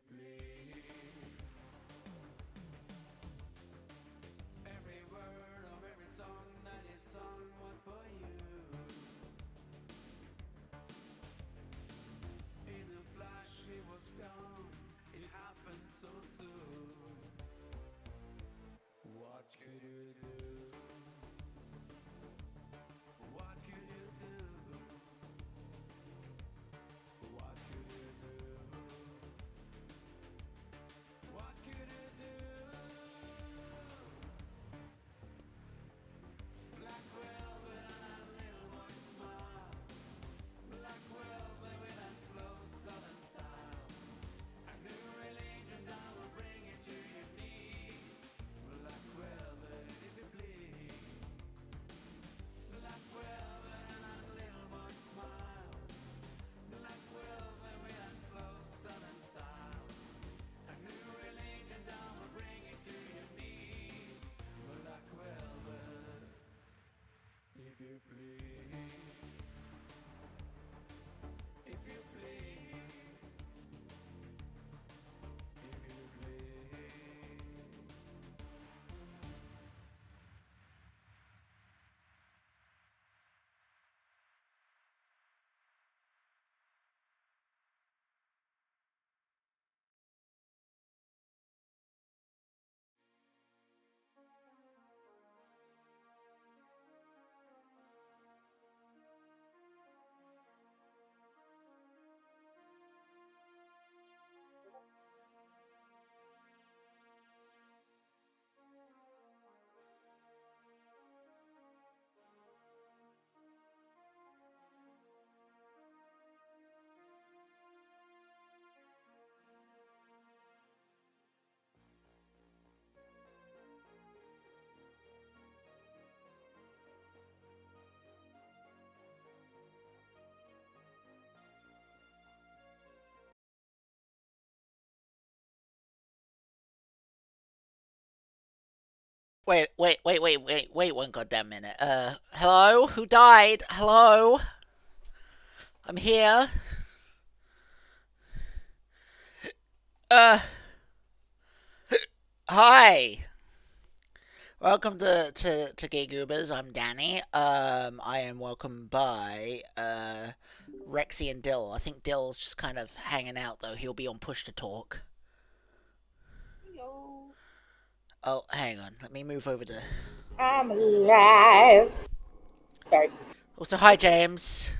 please. Every word of every song that is sung was for you. In a flash it was gone, it happened so soon. What could you do? What could you do? What could you do? What could you do? Black velvet and a little boy smile. Black velvet with a slow southern style. A new religion that will bring you to your knees. Black velvet if you please. Black velvet and a little boy smile. Black velvet with a slow southern style. A new religion that will bring you to your knees. Black velvet if you please. If you please. If you please. Wait one goddamn minute. Hello? Who died? Hello? I'm here. Uh, Hi. Welcome to Gay Goobers. I'm Danny. I am welcomed by, Rexy and Dill. I think Dill's just kind of hanging out, though. He'll be on push to talk. Yo. Oh, hang on. Let me move over to. I'm alive. Sorry. Also, hi, James.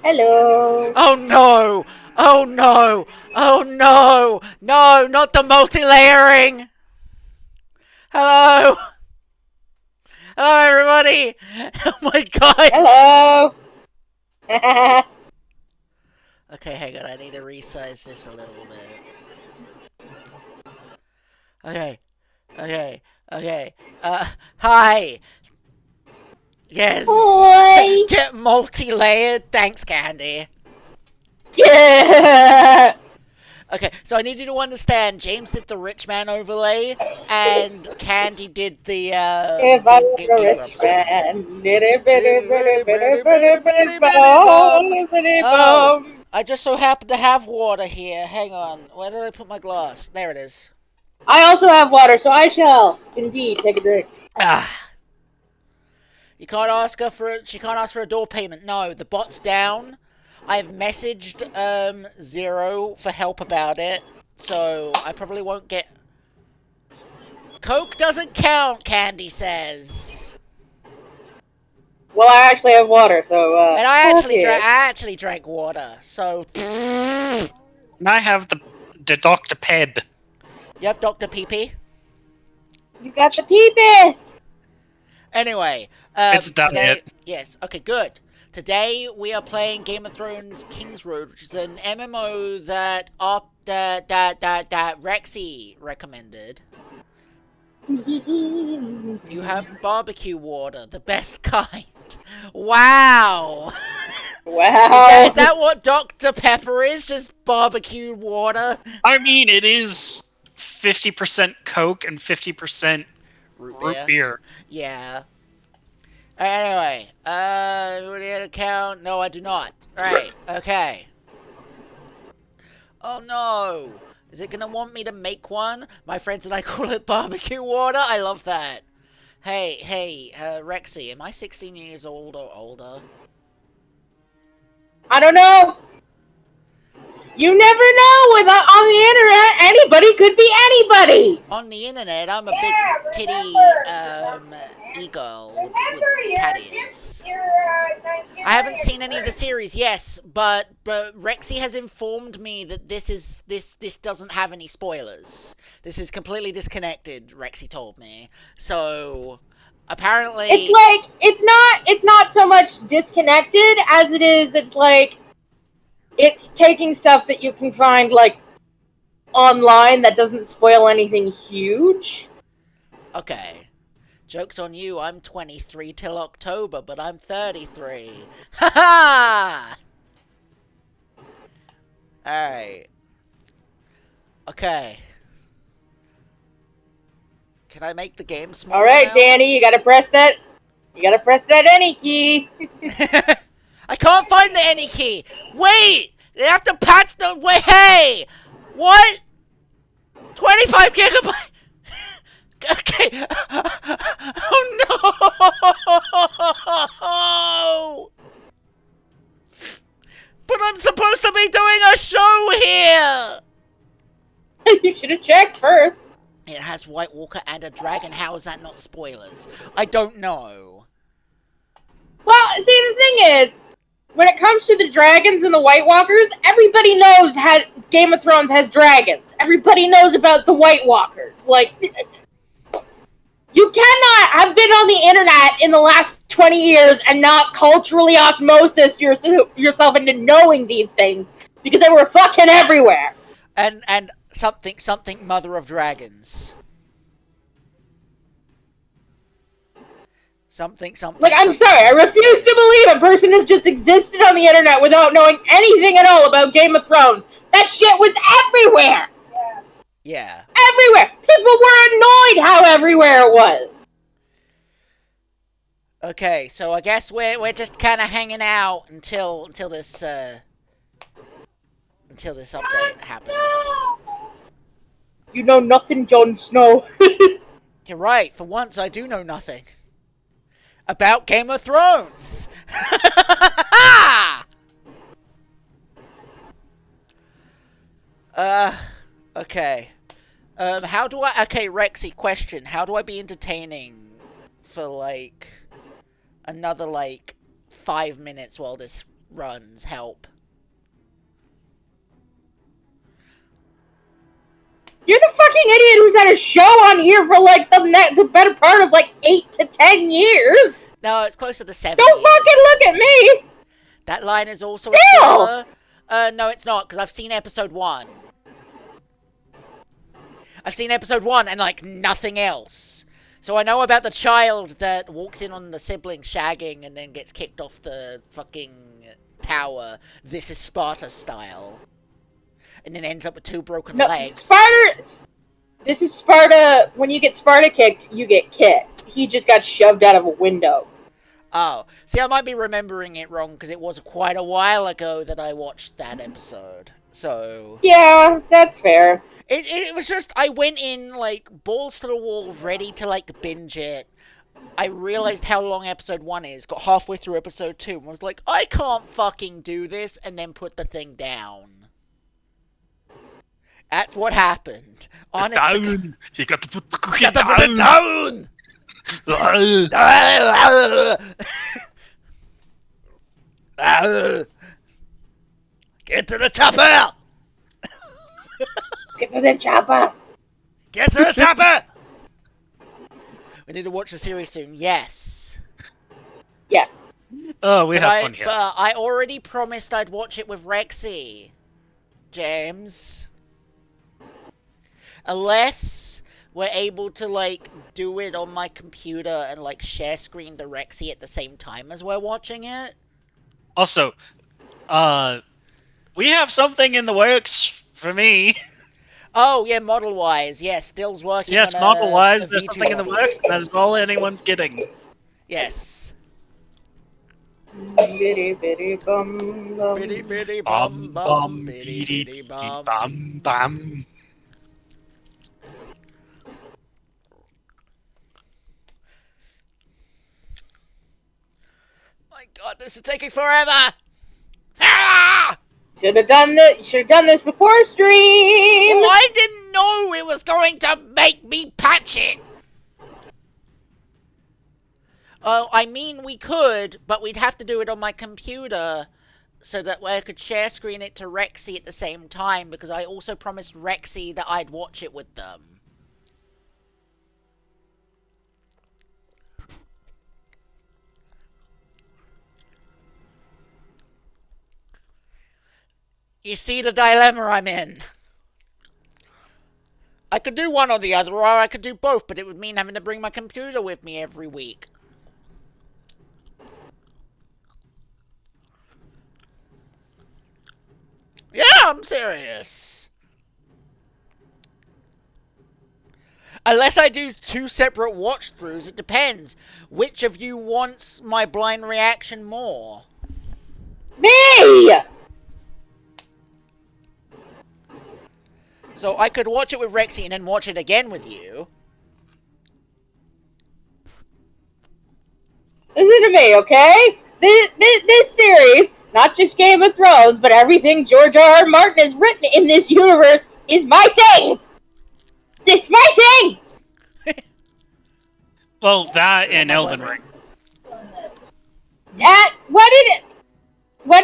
Hello. Oh no! Oh no! Oh no! No, not the multi layering! Hello! Hello, everybody! Oh my god! Hello. Okay, hang on, I need to resize this a little bit. Okay, okay, okay. Hi! Yes! Boy. Get multi layered! Thanks, Candy. Yeah. Okay, so I need you to understand James did the rich man overlay, and Candy did the, If I was a Giga rich Grumps one. man. Bitty, bitty, Bitty, bitty, bitty, bitty, bitty, bitty, bitty, bitty, bitty, bitty, bum. bum. Bitty, Oh, bum. I just so happen to have water here. Hang on. Where did I put my glass? There it is. I also have water, so I shall indeed take a drink. Ah. You can't ask her for it. She can't ask for a door payment. No, the bot's down. I've messaged Zero for help about it, so I probably won't get. Coke doesn't count. Candy says. Well, I actually have water, so And I fuck actually drank. it. I actually drank water. So. And I have the Dr. Peb. You have Dr. PP. You got the peepus. Anyway, It's today, diet. yes, okay, good. Today we are playing Game of Thrones King's Road, which is an MMO that Rexy recommended. You have barbecue water, the best kind. Wow. Is Wow. that what Dr. Pepper is? Just barbecue water? I mean, it is 50% Coke and 50% Root root beer. beer. Yeah. Anyway, do I need an account? No, I do not. Right, okay. Oh no! Is it gonna want me to make one? My friends and I call it barbecue water. I love that. Hey, Rexy, am I 16 years old or older? I don't know. You never know. On the internet, anybody could be anybody. On the internet, I'm a big titty, e-girl with cat ears. I haven't seen any of the series, yes, but Rexy has informed me that this doesn't have any spoilers. This is completely disconnected, Rexy told me. So, apparently... It's like, it's not so much disconnected as it is it's like, it's taking stuff that you can find, like, online that doesn't spoil anything huge. Okay. Joke's on you, I'm 23 till October, but I'm 33. Ha ha! Alright. Okay. Can I make the game smaller Alright, now? Danny, you gotta press that any key. I can't find the any key! Wait! They have to patch the... Wait, hey! What? 25 gigabytes? Okay. Oh no! But I'm supposed to be doing a show here! You should have checked first. It has White Walker and a dragon. How is that not spoilers? I don't know. Well, see, the thing is, when it comes to the dragons and the White Walkers, everybody knows Game of Thrones has dragons. Everybody knows about the White Walkers. Like, you cannot have been on the internet in the last 20 years and not culturally osmosis yourself into knowing these things, because they were fucking everywhere. And something Mother of Dragons. Something. Like, I'm sorry, I refuse to believe a person has just existed on the internet without knowing anything at all about Game of Thrones. That shit was everywhere! Yeah. Everywhere! People were annoyed how everywhere it was! Okay, so I guess we're just kind of hanging out until this update happens. You know nothing, Jon Snow. You're right. For once, I do know nothing about Game of Thrones. Okay. How do I... Okay, Rexy, question. How do I be entertaining for, like, another, like, 5 minutes while this runs? Help. You're the fucking idiot who's had a show on here for, like, the better part of, like, 8 to 10 years! No, it's closer to 7 Don't years. fucking look at me! That line is also Still! a spoiler. No, it's not, because I've seen episode 1. I've seen episode 1 and, like, nothing else. So I know about the child that walks in on the sibling shagging and then gets kicked off the fucking tower. This is Sparta style. And then ends up with 2 broken legs. This is Sparta. When you get Sparta kicked, you get kicked. He just got shoved out of a window. Oh. See, I might be remembering it wrong, because it was quite a while ago that I watched that episode. So... Yeah, that's fair. It was just, I went in, like, balls to the wall, ready to, like, binge it. I realized how long episode 1 is, got halfway through episode 2, and was like, I can't fucking do this, and then put the thing down. That's what happened. Honestly. Down. You got to put the cookie Got to put it down. down! Get to the chopper! Get to the chopper! Get to the chopper! We need to watch the series soon. Yes. Yes. Oh, we have fun here. But I already promised I'd watch it with Rexy. James. Unless we're able to, like, do it on my computer and, like, share screen to Rexy at the same time as we're watching it. Also, we have something in the works for me. Oh, yeah, model-wise. Yes, Dill's working Yes, on model-wise, a there's V2 something in the model. works, and that is all anyone's getting. Yes. Bitty bitty bum bum. Bitty bitty bum bum, bitty bitty bum. bum. My God, this is taking forever. Ah! Should have done this before stream. Oh, I didn't know it was going to make me patch it. Oh, I mean we could, but we'd have to do it on my computer so that way I could share screen it to Rexy at the same time, because I also promised Rexy that I'd watch it with them. You see the dilemma I'm in. I could do one or the other, or I could do both, but it would mean having to bring my computer with me every week. Yeah, I'm serious. Unless I do 2 separate watch-throughs, it depends. Which of you wants my blind reaction more? Me. So I could watch it with Rexy and then watch it again with you. Listen to me, okay? This series, not just Game of Thrones, but everything George R. R. Martin has written in this universe is my thing! It's my thing! Well, that and Elden Ring. What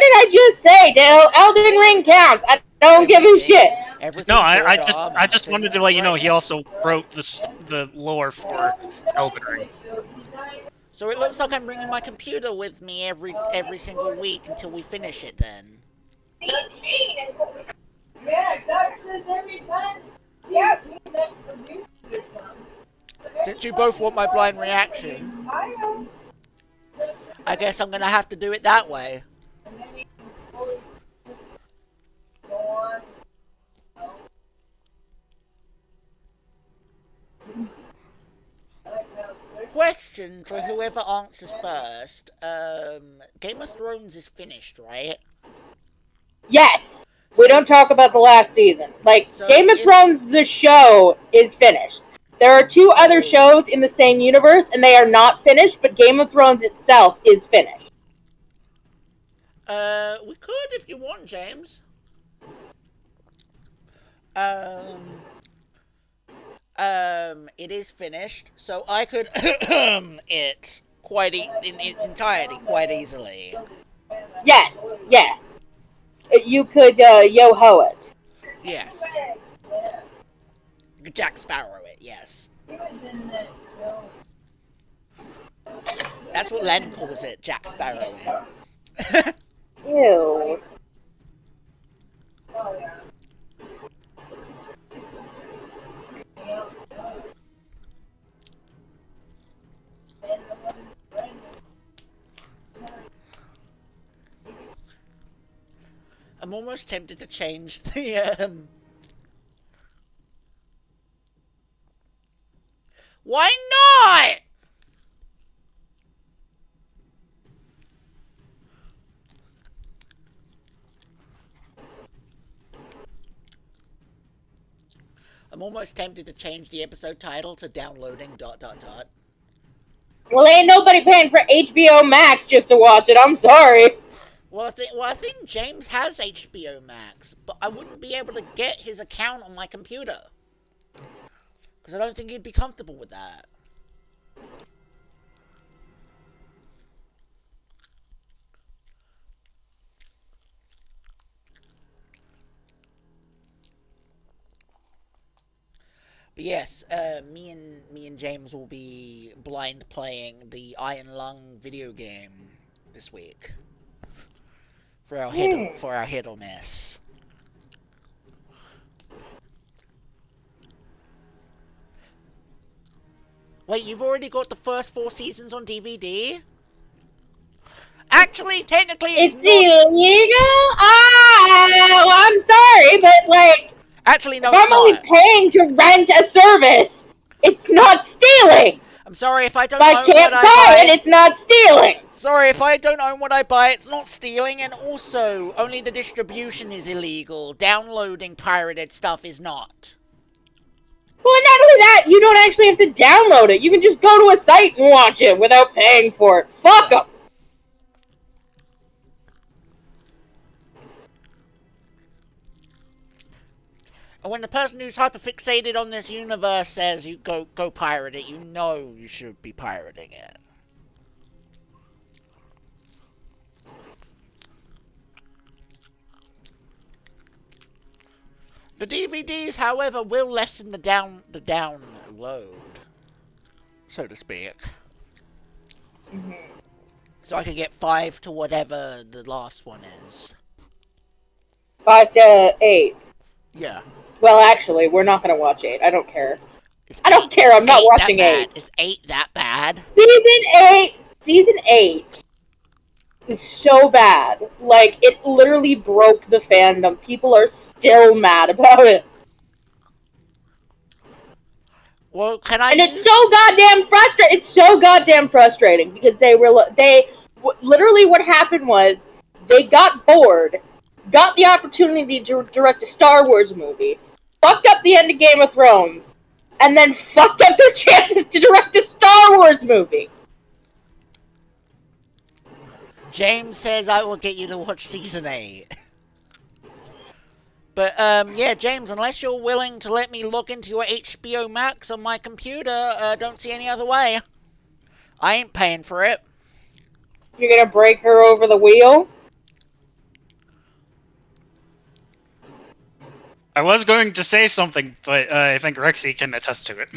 did I just say, Dale? Elden Ring counts. I don't give a shit. Everything No, I George R. R. just Martin wanted to let you know wrote. he also wrote the lore for Elden Ring. So it looks like I'm bringing my computer with me every single week until we finish it then. Yeah, Doug says every time. Yeah, that producer or something. Since you both want my blind reaction, I know. I guess I'm gonna have to do it that way. And then you can fully go on. Question for whoever answers first. Game of Thrones is finished, right? Yes! We don't talk about the last season. Like, So Game of if- Thrones, the show, is finished. There are 2 other shows in the same universe, and they are not finished, but Game of Thrones itself is finished. We could if you want, James. It is finished, so I could it in its entirety quite easily. Yes, yes. You could, yo-ho it. Yes. Jack Sparrow it, yes. He was in that show. That's what Len calls it, Jack Sparrow it. Ew. Oh, yeah. I'm almost tempted to change the, Why not? I'm almost tempted to change the episode title to downloading ... Well, ain't nobody paying for HBO Max just to watch it. I'm sorry. Well, I think James has HBO Max, but I wouldn't be able to get his account on my computer. Because I don't think he'd be comfortable with that. But yes, me and James will be blind playing the Iron Lung video game this week for our hit or miss. Wait, you've already got the first 4 seasons on DVD? Actually, technically, It's not. illegal? Well, I'm sorry, but, like, Actually, no, if it's I'm only not. paying to rent a service, it's not stealing! I'm sorry if I don't If I own can't what I buy buy. it, it's not stealing. Sorry if I don't own what I buy, it's not stealing, and also, only the distribution is illegal. Downloading pirated stuff is not. Well, not only that, you don't actually have to download it. You can just go to a site and watch it without paying for it. Fuck them. And when the person who's hyperfixated on this universe says you go pirate it, you know you should be pirating it. The DVDs, however, will lessen the download, so to speak. So I can get 5 to whatever the last one is. 5 to 8. Yeah. Well, actually, we're not going to watch 8. I don't care. Is I don't eight- care. I'm not eight that watching bad? 8. Is 8 that bad? Season 8 is so bad. Like, it literally broke the fandom. People are still mad about it. Well, can I And use... it's so goddamn frustrating. It's so goddamn frustrating because literally what happened was they got bored, got the opportunity to direct a Star Wars movie, fucked up the end of Game of Thrones, and then fucked up their chances to direct a Star Wars movie. James says I will get you to watch season 8. But, yeah, James, unless you're willing to let me log into your HBO Max on my computer, don't see any other way. I ain't paying for it. You're gonna break her over the wheel? I was going to say something, but I think Rexy can attest to it.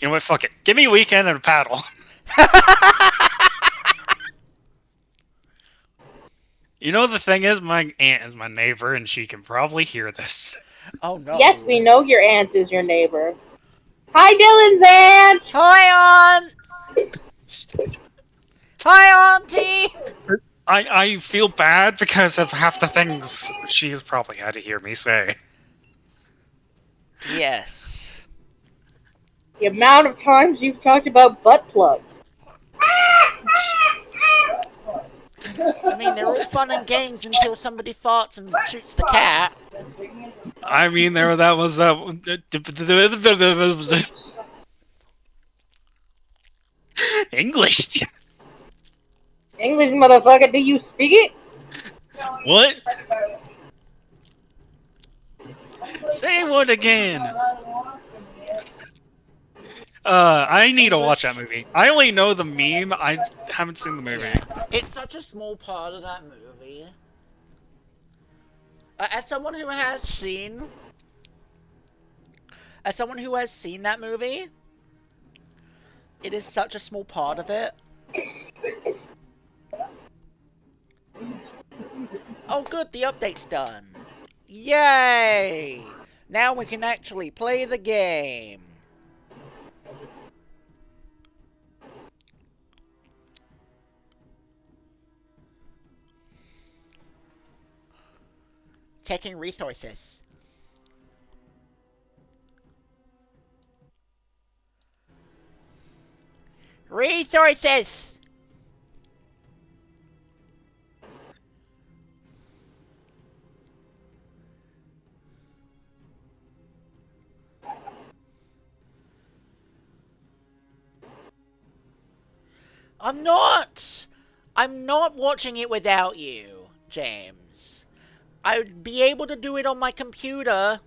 You know what? Fuck it. Give me a weekend and a paddle. You know, the thing is, my aunt is my neighbor, and she can probably hear this. Oh, no. Yes, we know your aunt is your neighbor. Hi, Dylan's aunt! Hi, Aunt! Hi, Auntie! I feel bad because of half the things she has probably had to hear me say. Yes. The amount of times you've talked about butt plugs. I mean, they're all fun and games until somebody farts and shoots the cat. I mean, that was that. English. English, motherfucker, do you speak it? What? Say what again? I need to watch that movie. I only know the meme. I haven't seen the movie. It's such a small part of that movie. As someone who has seen that movie, it is such a small part of it. Oh good, the update's done. Yay! Now we can actually play the game. Checking resources. Resources! I'm not watching it without you, James. I would be able to do it on my computer,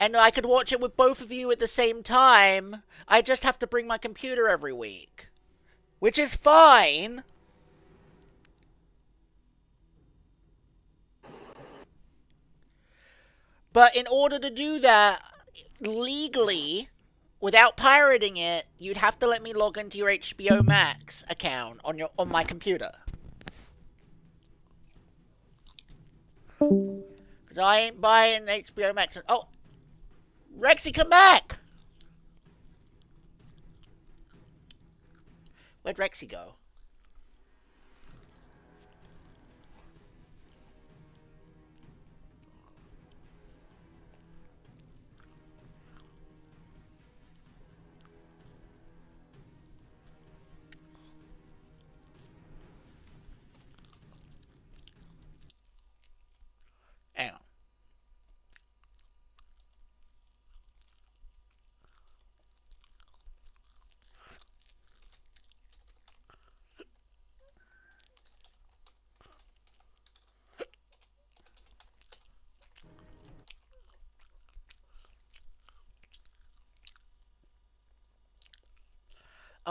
and I could watch it with both of you at the same time. I just have to bring my computer every week, which is fine. But in order to do that legally, without pirating it, you'd have to let me log into your HBO Max account on my computer. Because I ain't buying HBO Max. Oh! Rexy, come back! Where'd Rexy go?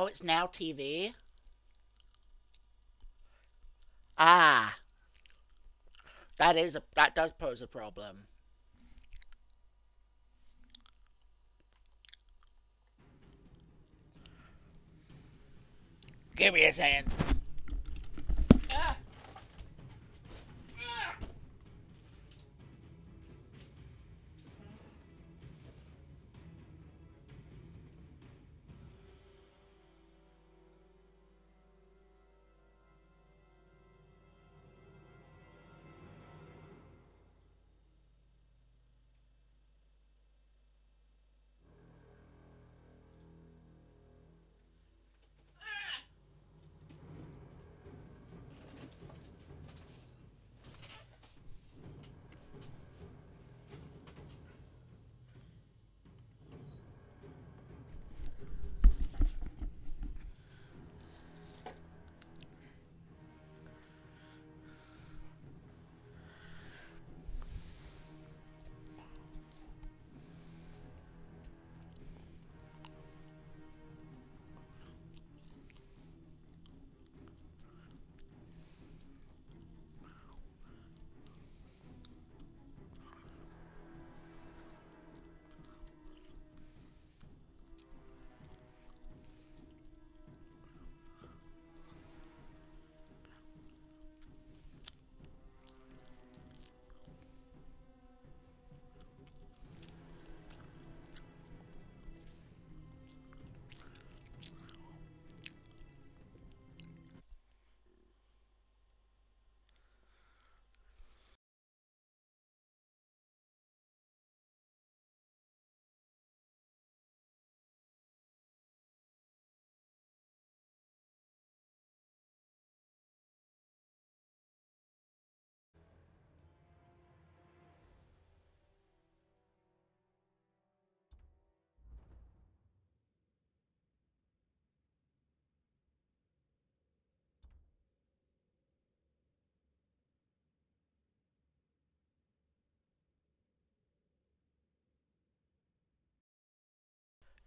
Oh, it's Now TV? Ah. That does pose a problem. Give me a second. Ah. Ah.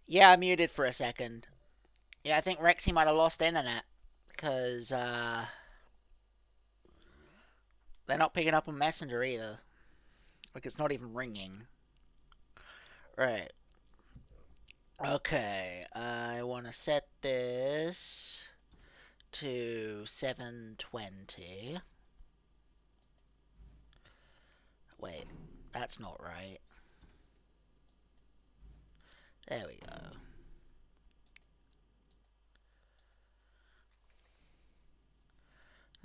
Yeah, I muted for a second. Yeah, I think Rexy might have lost internet. Because, they're not picking up on Messenger either. Like, it's not even ringing. Right. Okay, I want to set this to 720. Wait, that's not right. There we go.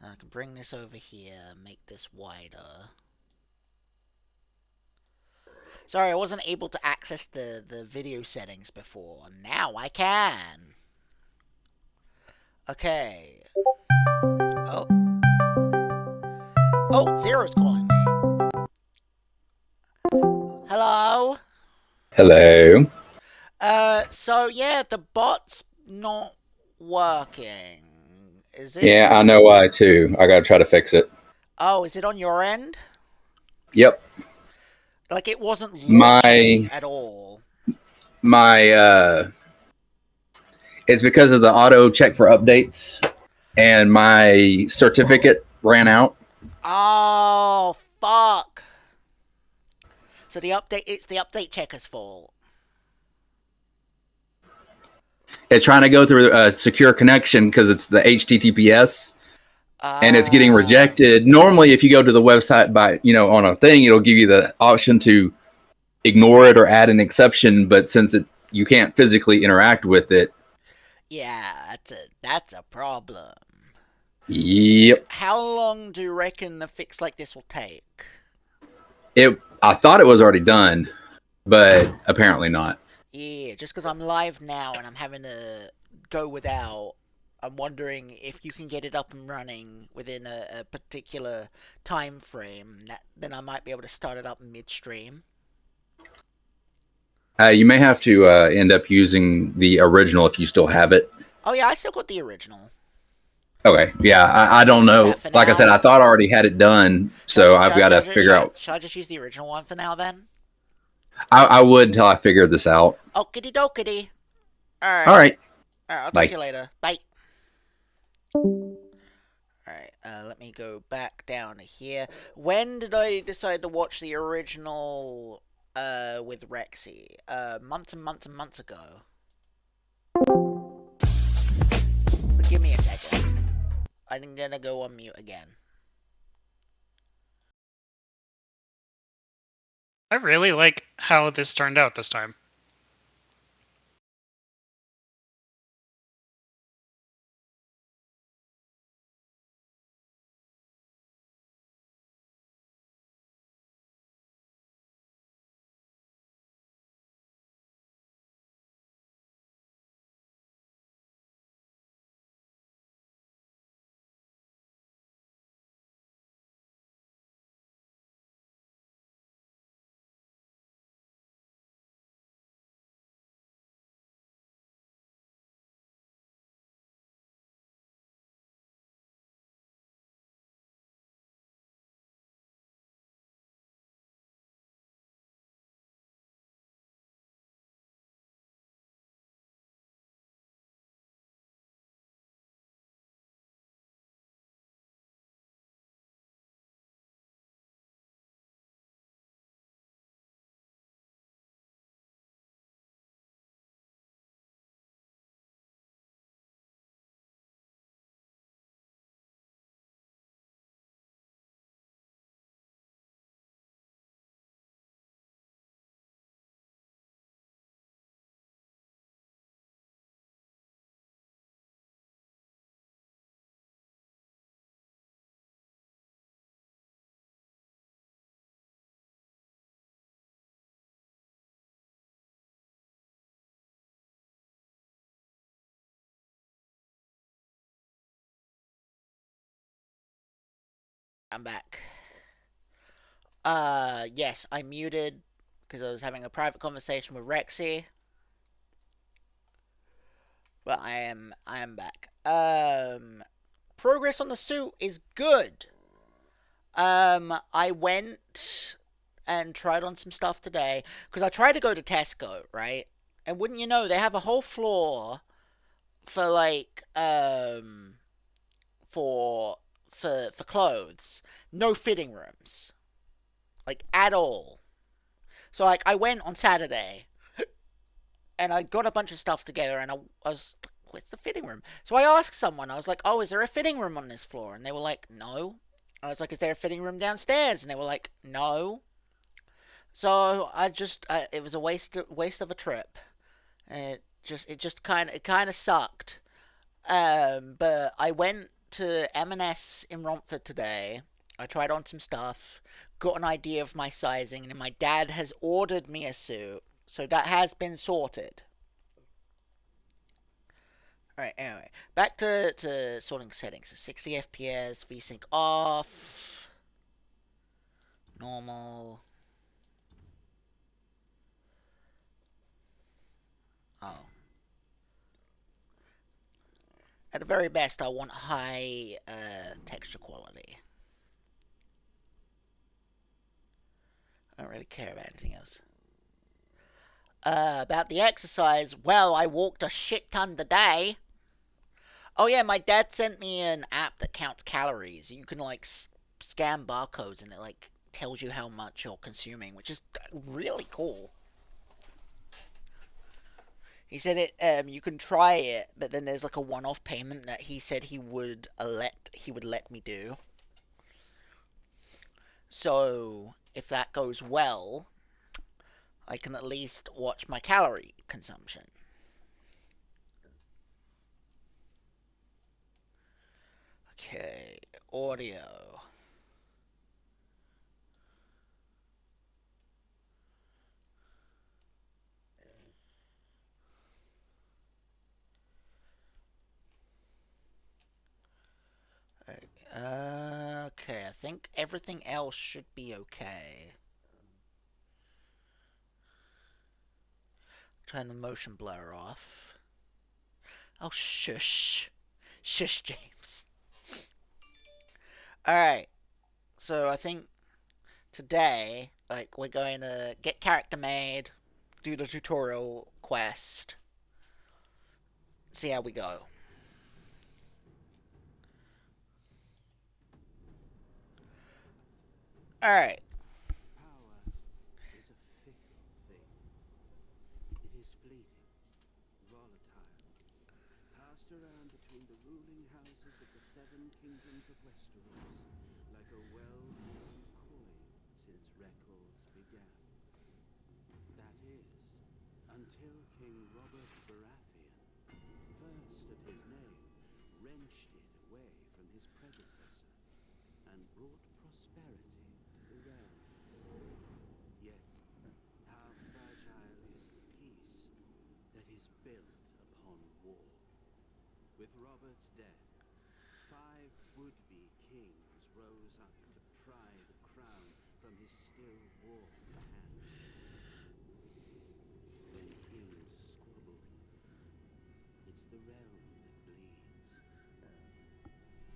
I can bring this over here, make this wider. Sorry, I wasn't able to access the video settings before. Now I can. Okay. Oh. Oh, Zero's calling me. Hello? Hello. So yeah, the bot's not working. Is it? Yeah, I know why too. I gotta try to fix it. Oh, is it on your end? Yep. Like it wasn't My- launching at all. It's because of the auto check for updates, and my certificate ran out. Oh, fuck. So it's the update checker's fault. It's trying to go through a secure connection because it's the HTTPS, and it's getting rejected. Normally, if you go to the website on a thing, it'll give you the option to ignore it or add an exception. But since you can't physically interact with it. Yeah, that's a problem. Yep. How long do you reckon a fix like this will take? I thought it was already done, but apparently not. Yeah, just because I'm live now and I'm having to go without, I'm wondering if you can get it up and running within a particular time frame. Then I might be able to start it up midstream. You may have to end up using the original if you still have it. Oh yeah, I still got the original. Okay, yeah, I don't know. For Like I now? said, I thought I already had it done, so I've got to figure out. Should I just use the original one for now then? I would until I figure this out. Okie dokie. All right. Alright, I'll talk Bye. to you later. Bye. Alright, let me go back down here. When did I decide to watch the original with Rexy? Months and months and months ago. But give me a second. I'm gonna go on mute again. I really like how this turned out this time. I'm back. Yes, I muted because I was having a private conversation with Rexy. But I am back. Progress on the suit is good. I went and tried on some stuff today because I tried to go to Tesco, right? And wouldn't you know, they have a whole floor for like for clothes, no fitting rooms, like at all. So like I went on Saturday and I got a bunch of stuff together and I was like, where's the fitting room? So I asked someone, I was like, oh, is there a fitting room on this floor? And they were like, no. I was like, is there a fitting room downstairs? And they were like, no. So it was a waste of a trip. And it just kind of sucked. But I went to M&S in Romford today. I tried on some stuff, got an idea of my sizing, and my dad has ordered me a suit. So that has been sorted. Alright, anyway. Back to sorting settings. So 60 FPS, VSync off. Normal. Oh. At the very best, I want high texture quality. I don't really care about anything else. About the exercise, well, I walked a shit ton today. Oh yeah, my dad sent me an app that counts calories. You can like scan barcodes and it like tells you how much you're consuming, which is really cool. He said it. You can try it, but then there's like a one-off payment that he said he would let me do. So if that goes well, I can at least watch my calorie consumption. Okay, audio. Okay, I think everything else should be okay. Turn the motion blur off. Oh, shush. Shush, James. Alright, so I think today, like, we're going to get character made, do the tutorial quest, see how we go. Alright. Power is a fickle thing. It is fleeting, volatile, passed around between the ruling houses of the 7 kingdoms of Westeros like a well-worn coin since records began. That is, until King Robert Baratheon, first of his name, wrenched it away from his predecessor and brought prosperity to the realm. Yet, how fragile is the peace that is built upon war? With Robert's death, 5 would-be kings rose up to pry the crown from his still warm hands. When kings squabble, it's the realm that bleeds.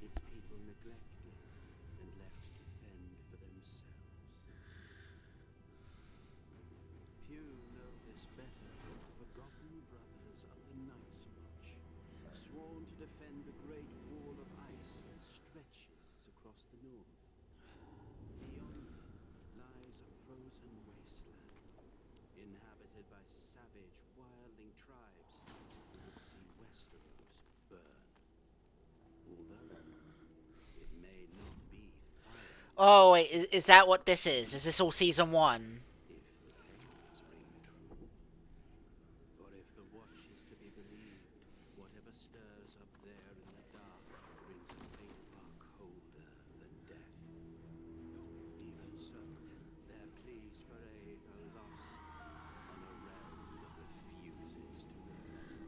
Its people neglected and left to fend for themselves. Few know this better than the forgotten brothers of the Night's Watch, sworn to defend the great wall of ice that stretches across the north. Beyond them lies a frozen wasteland, inhabited by savage, wildling tribes who would see Westeros burn. Although it may not be fire Oh, wait, is that what this is? Is this all season 1? if the tales ring true. Or if the Watch is to be believed, whatever stirs up there in the dark brings a fate far colder than death. Even so, their pleas for aid are lost on a realm that refuses to remember.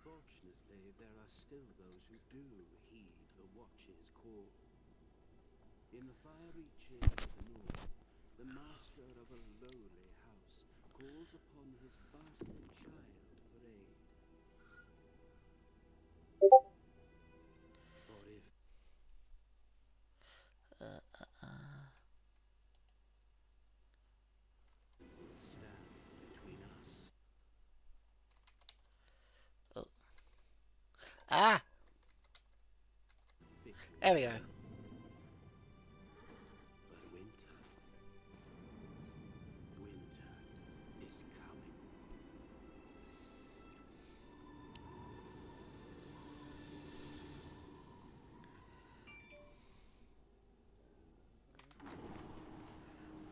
Fortunately, there are still those who do heed the Watch's call. In the fire reaches of the north, the master of a lowly house calls upon his bastard child for aid. Or if would stand between us. Ah, Fickle there we go. But winter is coming.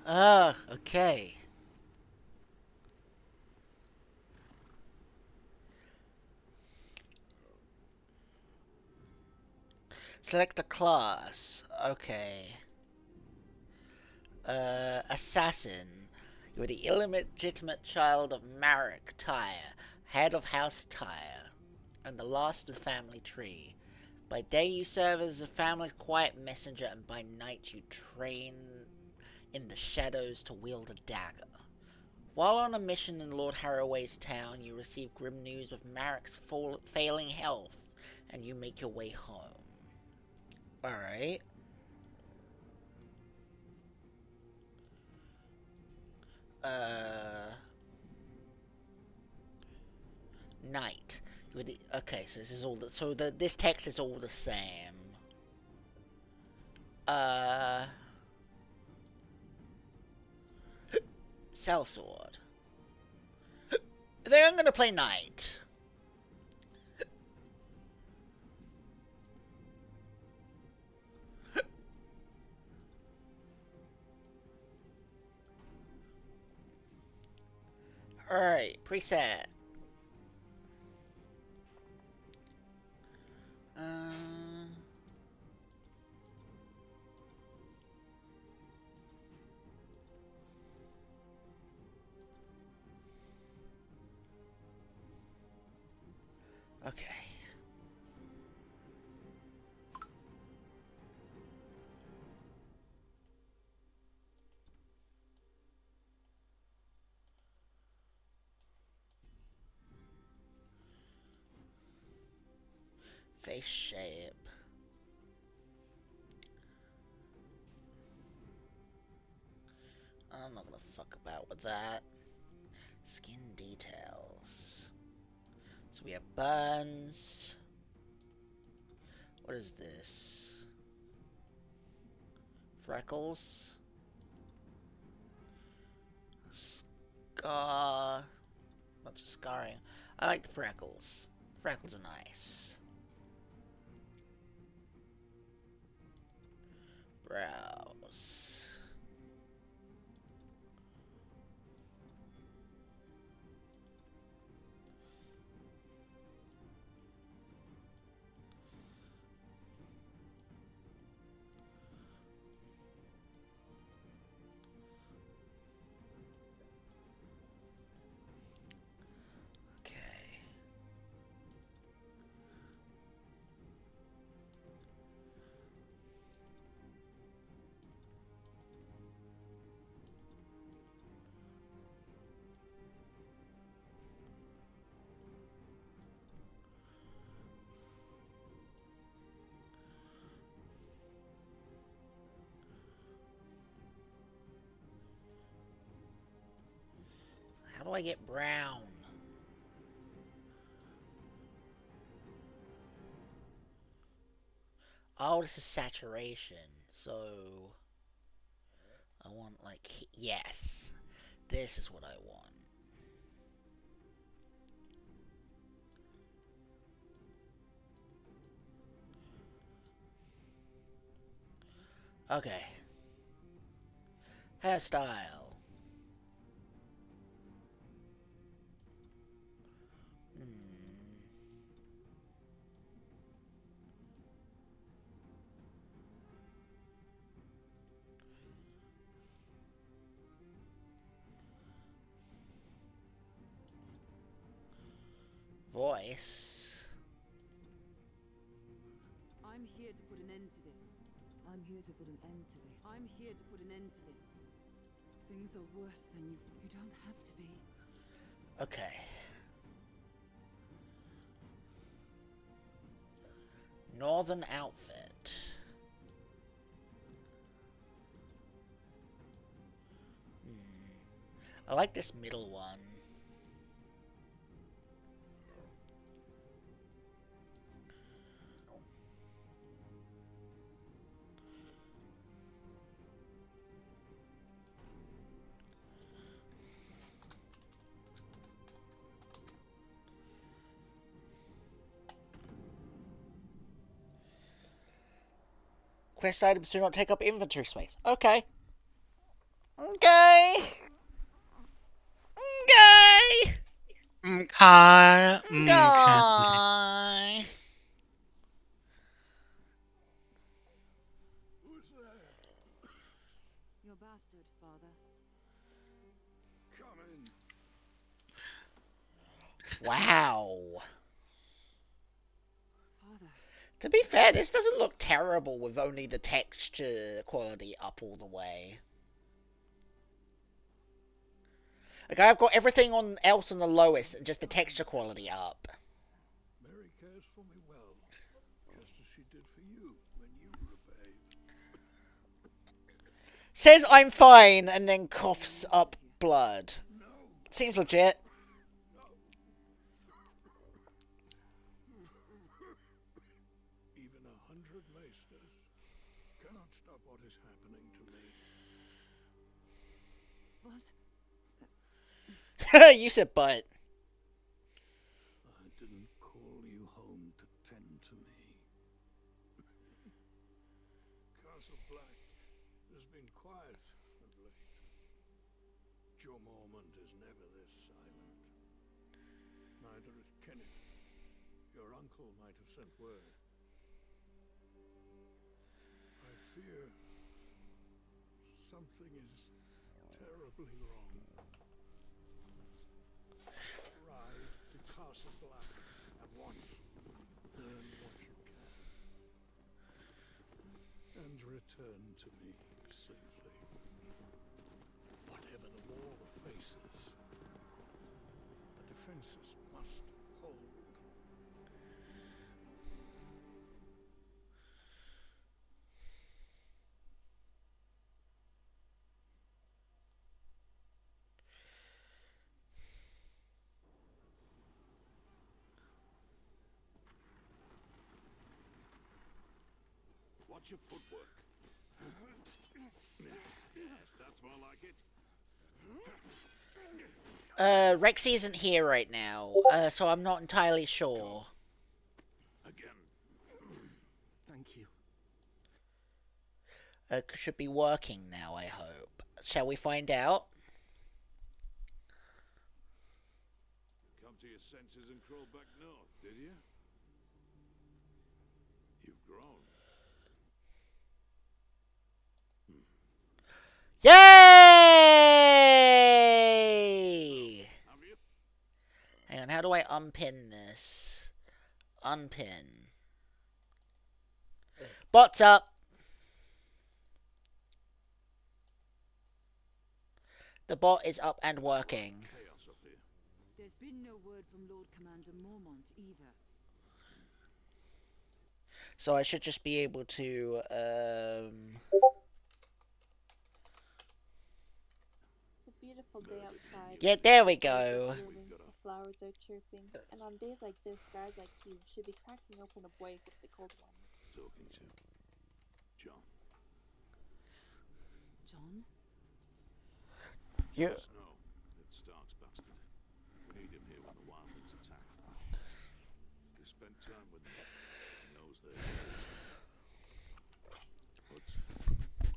Ah, okay. Select a class. Okay. Assassin. You are the illegitimate child of Marek Tyre, head of House Tyre, and the last of the family tree. By day you serve as the family's quiet messenger, and by night you train in the shadows to wield a dagger. While on a mission in Lord Harroway's town, you receive grim news of Marek's failing health, and you make your way home. Alright. Night. Okay, so this is all this text is all the same. Sellsword. I think I'm gonna play Knight. Alright, preset. Okay. Face shape. I'm not gonna fuck about with that. Skin details. So we have burns. What is this? Freckles. Scar. Bunch of scarring. I like the freckles. Freckles are nice. Brows. Okay. How do I get brown? Oh, this is saturation. So I want like, yes. This is what I want. Okay. Hairstyle. Voice. I'm here to put an end to this. I'm here to put an end to this. I'm here to put an end to this. Things are worse than you don't have to be. Okay. Northern outfit. I like this middle one. Quest items do not take up inventory space. Okay. Okay. Okay. Okay. Okay. Your bastard, father. Come in. Wow. Father. To be fair, this doesn't look terrible with only the texture quality up all the way. Like, I've got everything else on the lowest and just the texture quality up. Mary cares for me well, just as she did for you when you were a babe. Says I'm fine and then coughs up blood. Seems legit. Even 100 maesters cannot stop what is happening to me. What? You said but. I didn't call you home to tend to me. Castle Black has been quiet of late. Joe Mormont is never this silent. Neither is Kenneth. Your uncle might have sent word. I fear something is terribly wrong. Ride to Castle Black at once. Learn what you can. And return to me safely. Whatever the war faces, the defenses must hold. Watch your footwork. Yes, that's more like it. Rexy isn't here right now, so I'm not entirely sure. Again. Thank you. Should be working now, I hope. Shall we find out? Come to your senses and crawl back north, did you? You've grown. Yay! Have you? Hang on, how do I unpin this? Unpin. Bot's up! The bot is up and working. Chaos up here. There's been no word from Lord Commander Mormont either. So I should just be able to, It's a beautiful day outside. yeah, there we go. Blooming, the flowers are chirping, and on days like this, guys like you should be cracking open a boy with the cold ones. Talking to John. John? You, Snow. It's Stark's bastard. We need him here when the wildlings attack. We spent time with him. He knows their ways. But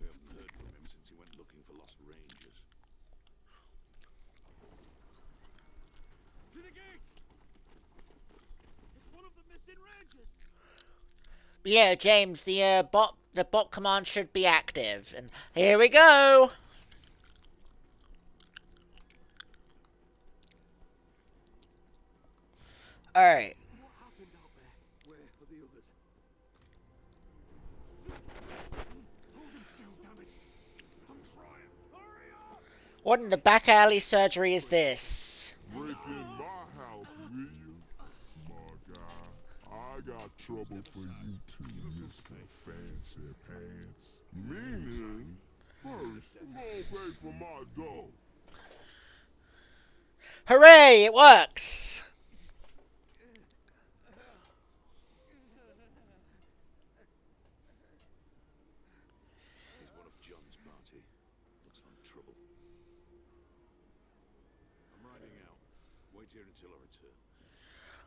we haven't heard from him since he went looking for lost rangers. To the gate! It's one of the missing rangers! yeah, James, the bot command should be active. And here we go! Alright. What happened out there? Where are the others? Hold him still, damn it! I'm trying. Hurry up! What in the back alley surgery is this? Break in my house, will you? Smart guy. I got trouble for you too, Mr. Fancy Pants. Meaning, first, I'm gonna pay for my dough. Hooray, it works! He's one of John's party. Looks like trouble. I'm riding out. Wait here until I return.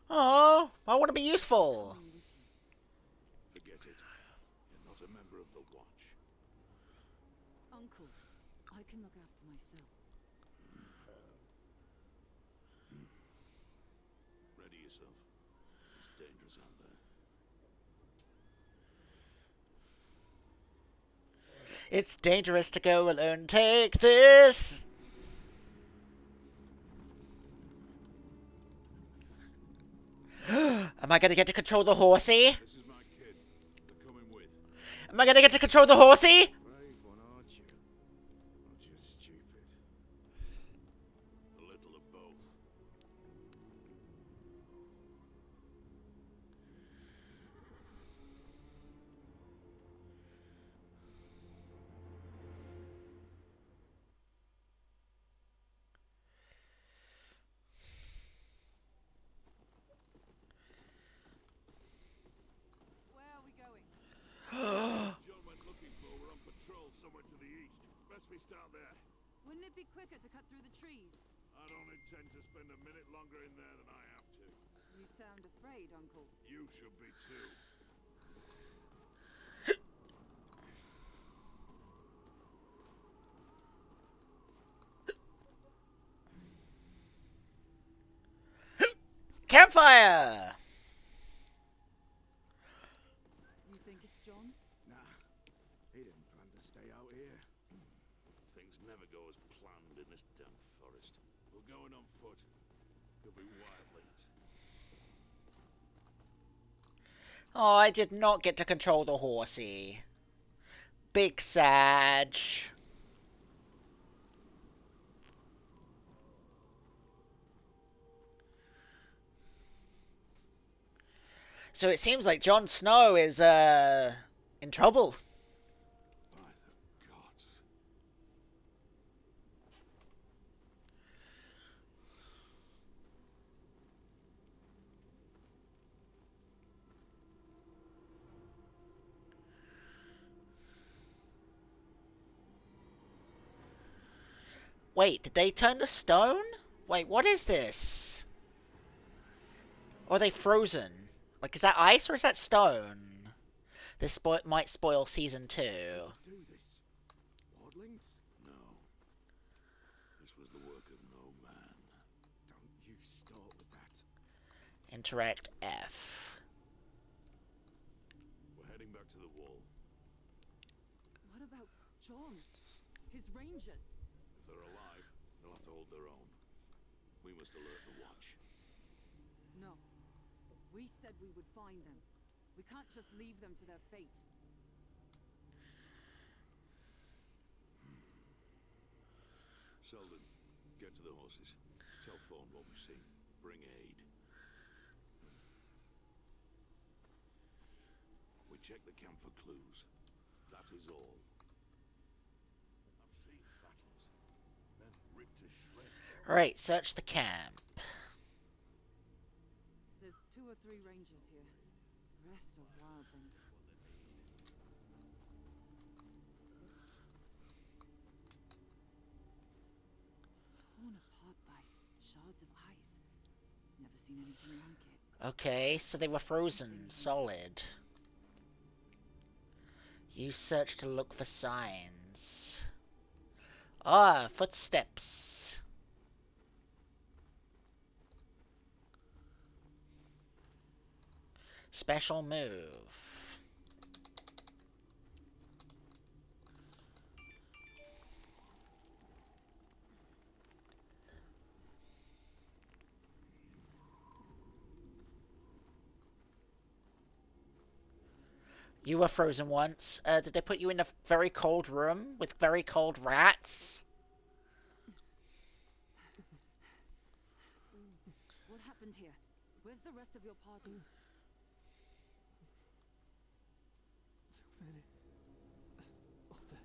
Oh, I want to be useful. Forget it. You're not a member of the Watch. Uncle, I can look after myself. Ready yourself. It's dangerous out there. It's dangerous to go alone. Take this. Am I gonna get to control the horsey? This is my kid. They're coming with. Am I gonna get to control the horsey? Brave one, aren't you? Or just stupid? A little of both. Where are we going? John went looking for. We're on patrol somewhere to the east. Best we start there. Wouldn't it be quicker to cut through the trees? I don't intend to spend a minute longer in there than I have to. You sound afraid, Uncle. You should be too. Campfire! You think it's John? Nah, he didn't plan to stay out here. Things never go as planned in this damn forest. We're going on foot. Could be wildlings. Oh, I did not get to control the horsey. Big Sag. So it seems like Jon Snow is, in trouble. By the gods. Wait, did they turn to stone? Wait, what is this? Or are they frozen? Like, is that ice or is that stone? This might spoil season 2. Do this. Wardlings? No. This was the work of no man. Don't you start with that. Interact F. We're heading back to the wall. What about John? His rangers? If they're alive, they'll have to hold their own. We must alert the watch. No. We said we would find them. We can't just leave them to their fate. Selden, get to the horses. Tell Thorn what we've seen. Bring aid. We check the camp for clues. That is all. I've seen battles. Men ripped to shreds. Alright, search the camp. There's 2 or 3 rangers here. The rest are wildlings. Torn apart by shards of ice. Never seen anything like it. Okay, so they were frozen, solid. Use search to look for signs. Ah, footsteps. Special move. You were frozen once. Did they put you in a very cold room with very cold rats? What happened here? Where's the rest of your party? So many. All dead.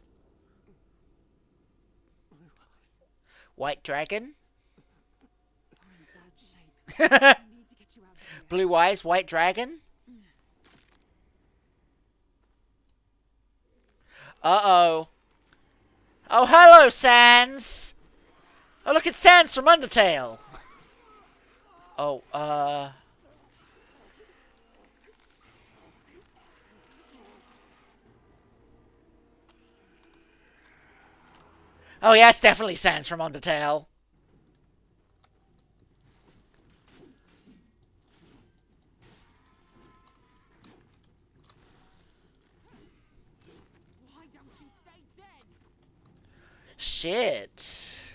Blue eyes. White dragon? You're in bad shape. I need to get you out of here. Blue eyes, white dragon? Uh-oh. Oh, hello, Sans! Oh, look, it's Sans from Undertale! Oh, Oh, yeah, it's definitely Sans from Undertale. Why don't you stay dead? Shit.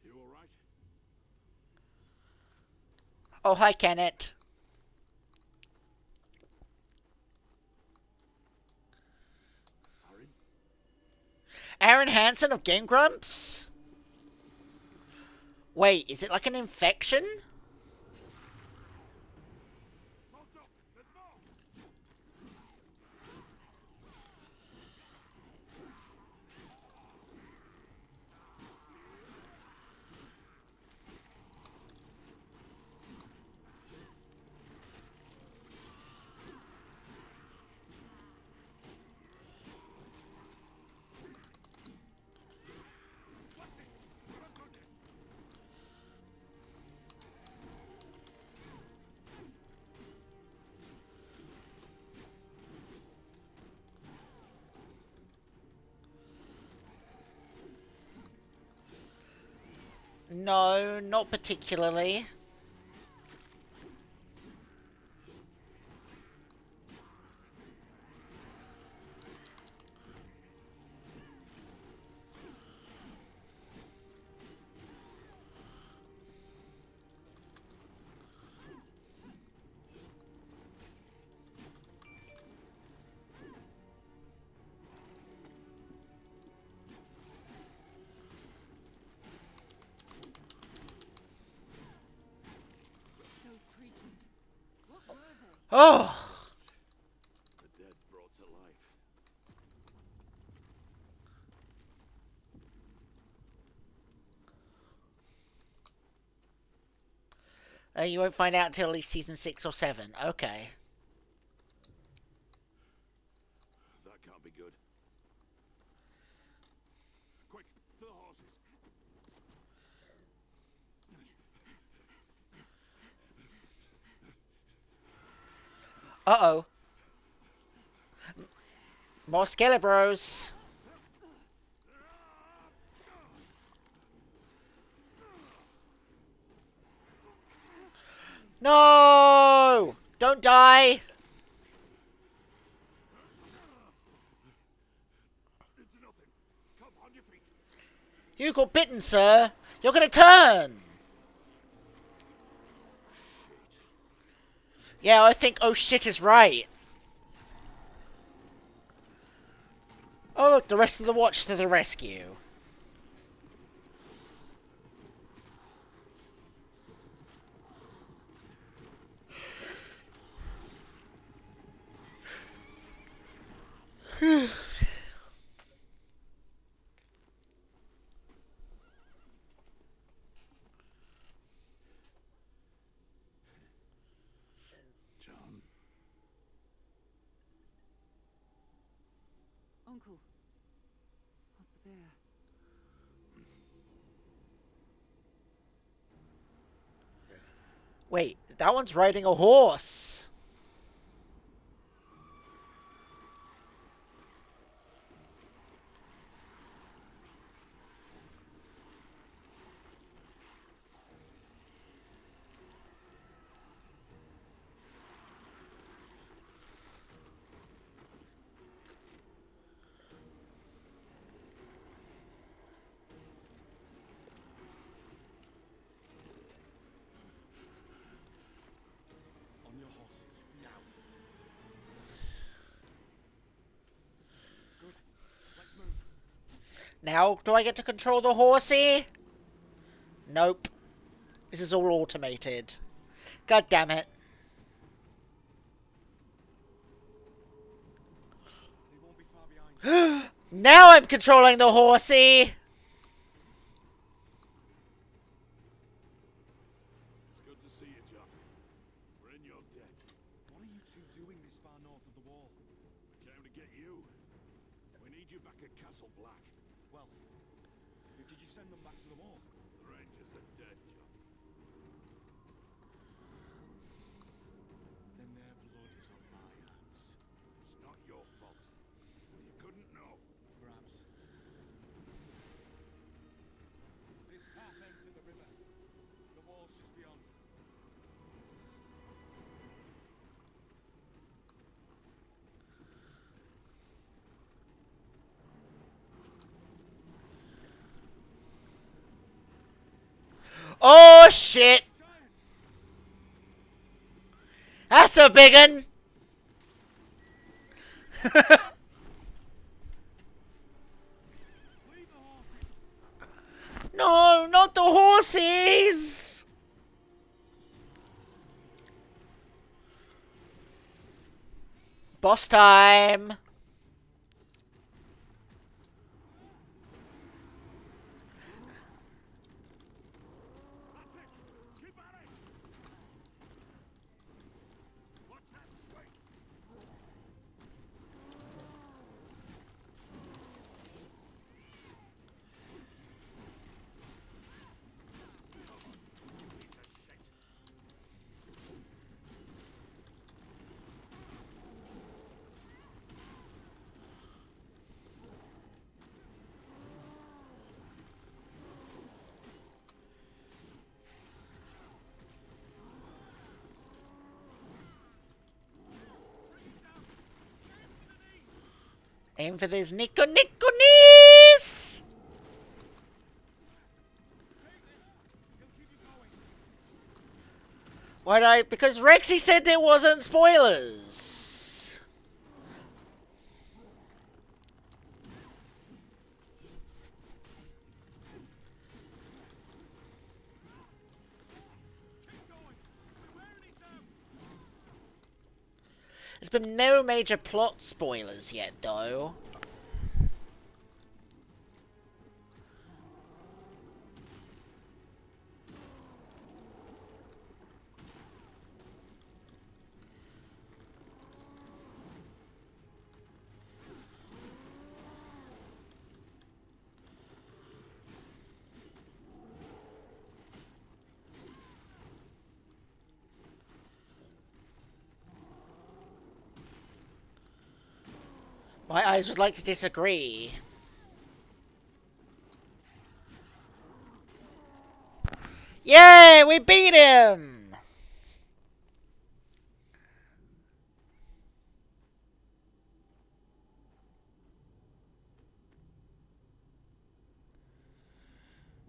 You alright? Oh, hi, Kenneth. Aaron Hansen of Game Grumps? Wait, is it like an infection? No, not particularly. Those creatures. What were they? Oh! The dead brought to life. You won't find out until at least season 6 or 7. Okay. That can't be good. Quick, to the horses. Uh-oh. More Skelebros. No! Don't die! It's nothing. Come on your feet. You got bitten, sir. You're gonna turn. Yeah, I think oh shit is right. Oh look, the rest of the watch to the rescue. John. Uncle. Up there. Wait, that one's riding a horse. On your horses, now. Good. Let's move. Now, do I get to control the horsey? Nope. This is all automated. God damn it. They won't be far behind. Now I'm controlling the horsey. It's good to see you, John. We're in your debt. What are you two doing this far north of the wall? We came to get you. We need you back at Castle Black. Well, did you send them back to the wall? The Rangers are dead, John. Then their blood is on my hands. It's not your fault. You couldn't know. Perhaps. This path ends in the river. The wall's just beyond. Oh shit. That's a big un. No, not the horses. Boss time. Keep at it! Watch that swing! Piece of shit! Aim for these Nico knees! Why'd I? Because Rexy said there wasn't spoilers. There's been no major plot spoilers yet, though. My eyes would like to disagree. Yay, we beat him!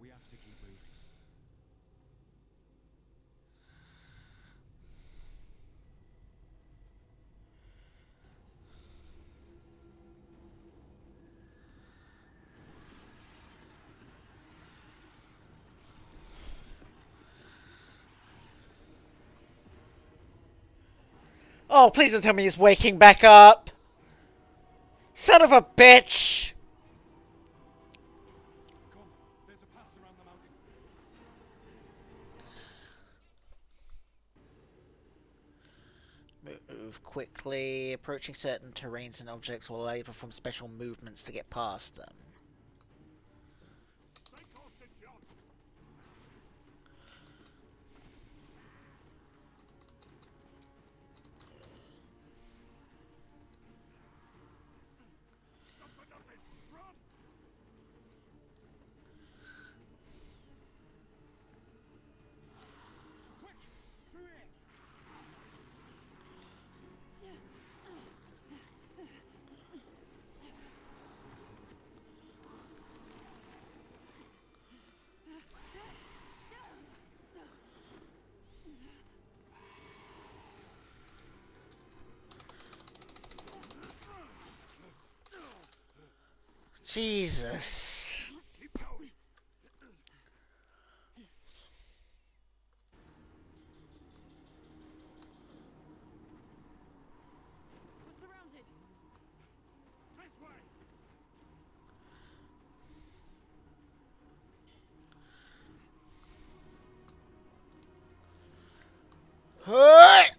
We have to keep moving. Oh, please don't tell me he's waking back up! Son of a bitch! Come, there's a pass around the mountain. Move quickly. Approaching certain terrains and objects will allow you to perform special movements to get past them. Stay close to John. Stop for nothing. Run. Quick, through here. Jesus. Keep going. We're surrounded. This way. Hey!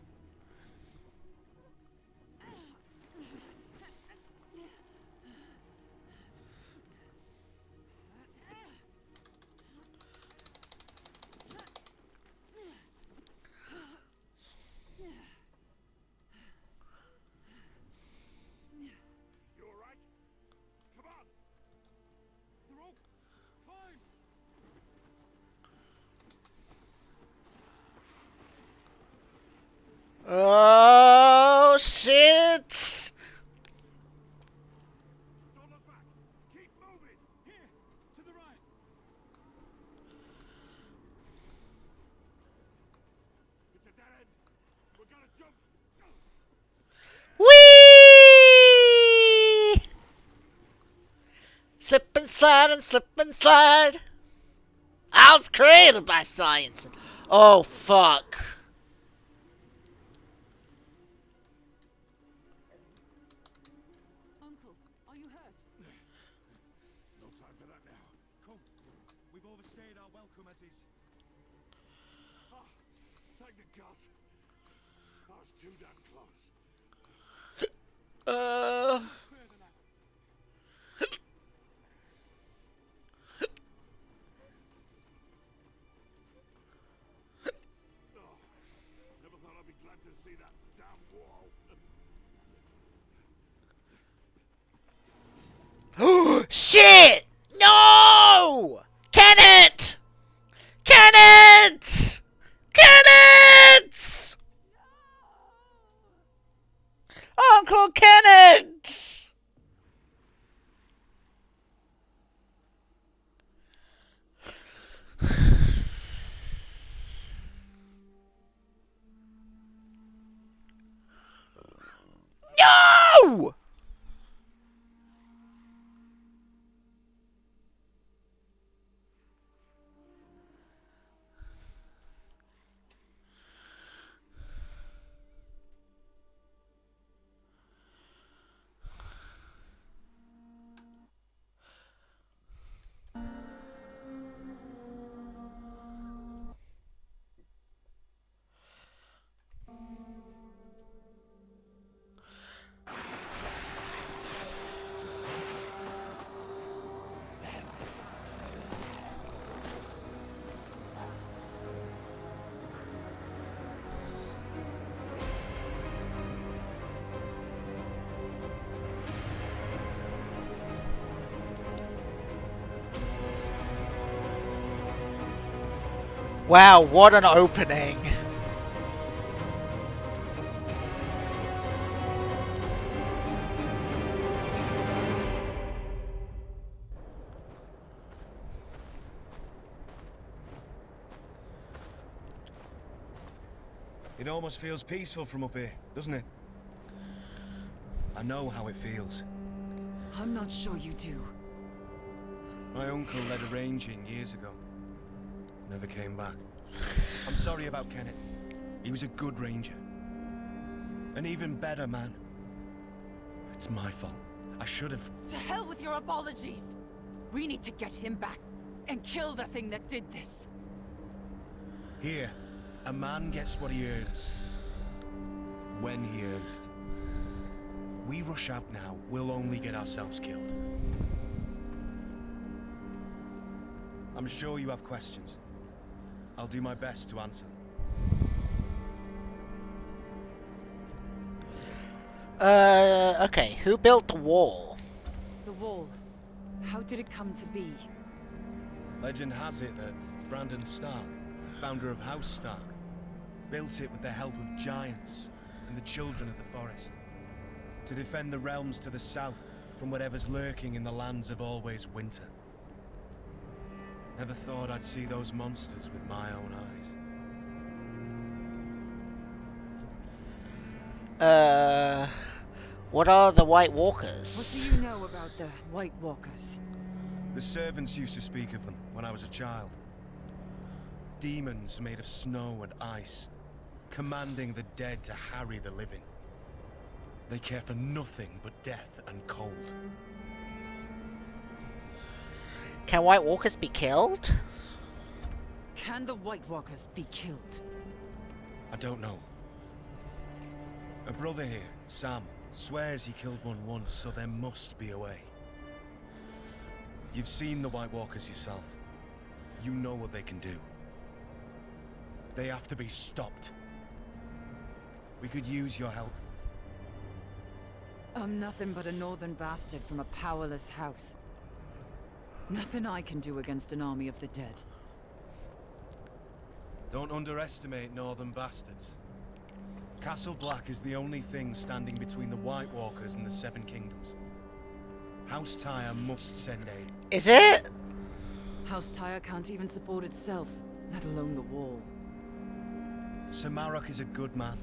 You all right? Come on. The rope. Climb. Oh, shit! Don't look back. Keep moving. Here, to the right. It's a dead end. We're gonna jump. Whee! Slip and slide and slip and slide. I was created by science. Oh, fuck. Uncle, are you hurt? No time for that now. Come. We've overstayed our welcome as is. Ah, thank the gods. I was too damn close. Further now. Oh, never thought I'd be glad to see that damn wall. Shit! No! Kenneth! Kenneth! Kenneth! Uncle Kenneth! No! Wow, what an opening. It almost feels peaceful from up here, doesn't it? I know how it feels. I'm not sure you do. My uncle led a ranging years ago. Never came back. I'm sorry about Kenneth. He was a good ranger. An even better man. It's my fault. I should have... To hell with your apologies! We need to get him back and kill the thing that did this. Here, a man gets what he earns. When he earns it. We rush out now, we'll only get ourselves killed. I'm sure you have questions. I'll do my best to answer them. Okay, who built the wall? The wall. How did it come to be? Legend has it that Brandon Stark, founder of House Stark, built it with the help of giants and the children of the forest, to defend the realms to the south from whatever's lurking in the lands of always winter. Never thought I'd see those monsters with my own eyes. What are the White Walkers? What do you know about the White Walkers? The servants used to speak of them when I was a child. Demons made of snow and ice, commanding the dead to harry the living. They care for nothing but death and cold. Can White Walkers be killed? Can the White Walkers be killed? I don't know. A brother here, Sam, swears he killed one once, so there must be a way. You've seen the White Walkers yourself. You know what they can do. They have to be stopped. We could use your help. I'm nothing but a northern bastard from a powerless house. Nothing I can do against an army of the dead. Don't underestimate northern bastards. Castle Black is the only thing standing between the White Walkers and the Seven Kingdoms. House Tyre must send aid. Is it? House Tyre can't even support itself, let alone the wall. Sir Marok is a good man.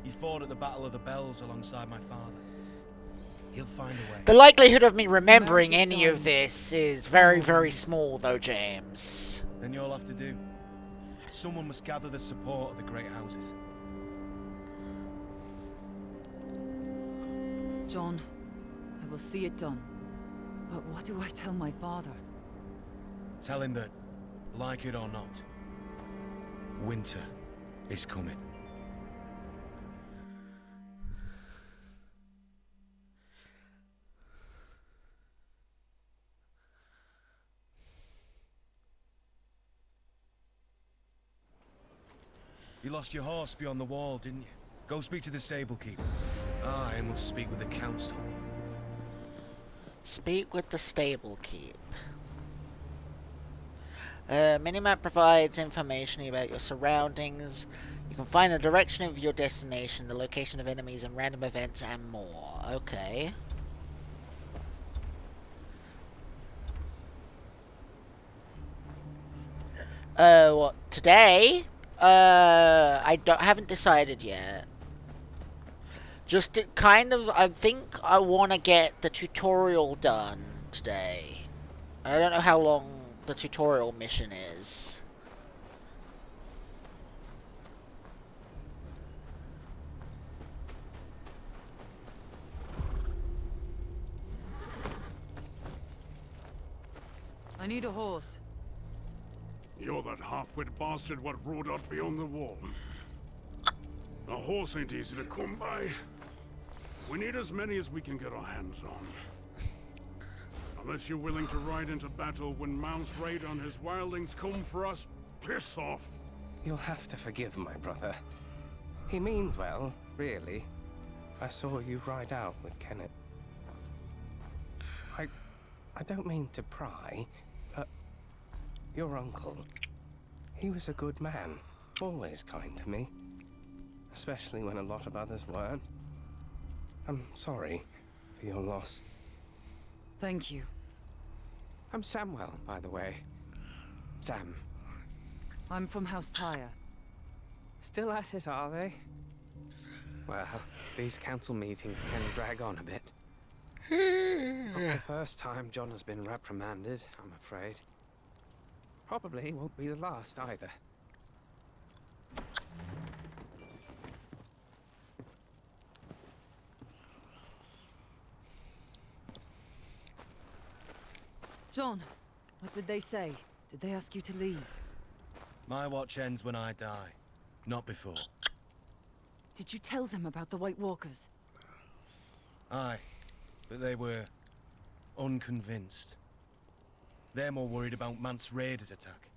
He fought at the Battle of the Bells alongside my father. He'll find a way. The likelihood of me remembering any of this is very, very small, though, James. Then you'll have to do. Someone must gather the support of the great houses. John, I will see it done. But what do I tell my father? Tell him that, like it or not, winter is coming. You lost your horse beyond the wall, didn't you? Go speak to the stable keeper. I must speak with the council. Speak with the stable keep. Minimap provides information about your surroundings. You can find the direction of your destination, the location of enemies and random events, and more. Okay. What, today? I haven't decided yet. Just to kind of, I think I want to get the tutorial done today. I don't know how long the tutorial mission is. I need a horse. You're that half-wit bastard what rode out beyond the wall. A horse ain't easy to come by. We need as many as we can get our hands on. Unless you're willing to ride into battle when Mount Raid and his wildlings come for us, piss off. You'll have to forgive my brother. He means well, really. I saw you ride out with Kenneth. I don't mean to pry, but your uncle, He was a good man, always kind to me, especially when a lot of others weren't. I'm sorry for your loss. Thank you. I'm Samwell, by the way. Sam. I'm from House Tyre. Still at it, are they? Well, these council meetings can drag on a bit. Not the first time John has been reprimanded, I'm afraid. Probably won't be the last either. John, what did they say? Did they ask you to leave? My watch ends when I die, not before. Did you tell them about the White Walkers? Aye, but they were unconvinced. They're more worried about Mance Raider's attack.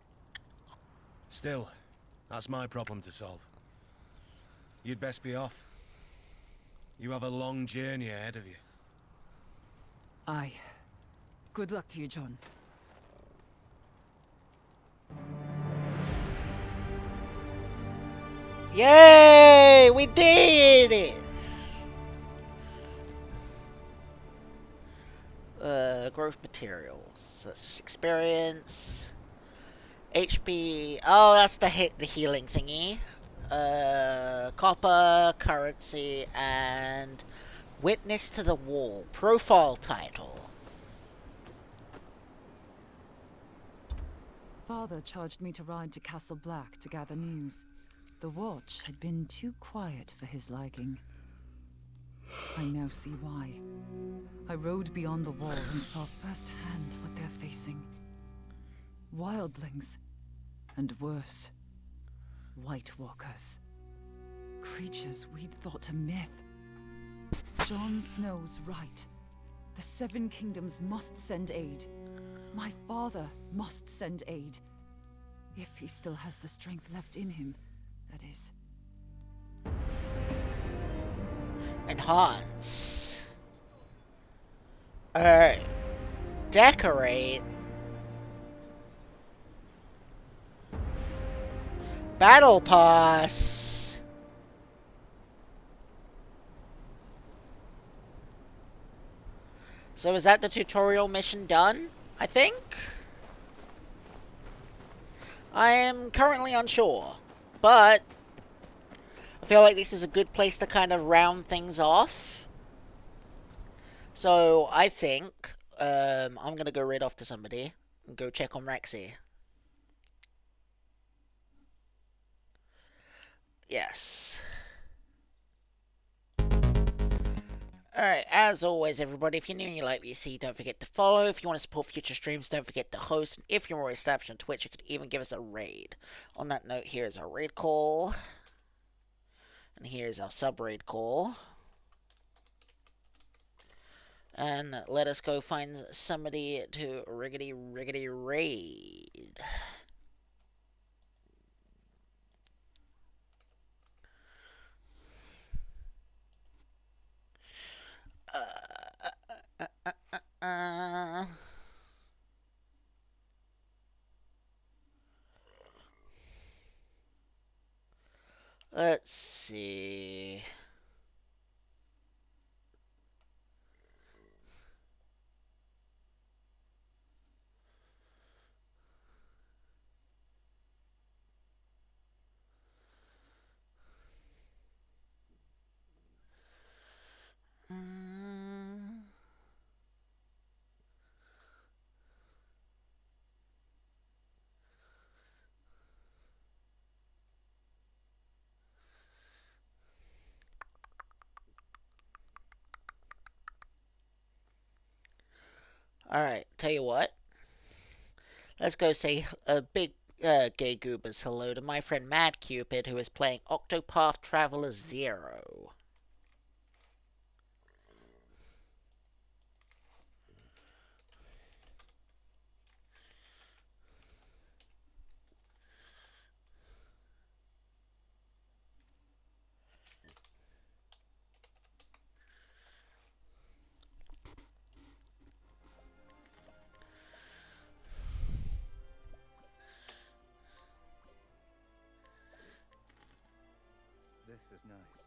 Still, that's my problem to solve. You'd best be off. You have a long journey ahead of you. Aye. Good luck to you, John. Yay! We did it! Growth materials. That's just experience. HP. Oh, that's the healing thingy. Copper, currency, and witness to the wall. Profile title. Father charged me to ride to Castle Black to gather news. The watch had been too quiet for his liking. I now see why. I rode beyond the wall and saw firsthand what they're facing. Wildlings. And worse. White Walkers. Creatures we'd thought a myth. Jon Snow's right. The Seven Kingdoms must send aid. My father must send aid. If he still has the strength left in him, that is. Enhance. Alright. Decorate. Battle Pass. So is that the tutorial mission done? I think? I am currently unsure, but I feel like this is a good place to kind of round things off. So I think I'm gonna go raid off to somebody and go check on Rexy. Yes. Alright, as always, everybody, if you're new and you like what you see, don't forget to follow. If you want to support future streams, don't forget to host. And if you're already established on Twitch, you could even give us a raid. On that note, here's our raid call. And here's our sub-raid call. And let us go find somebody to riggedy raid. Let's see. Alright, tell you what. Let's go say a big gay goobers hello to my friend Mad Cupid, who is playing Octopath Traveler 0. This is nice.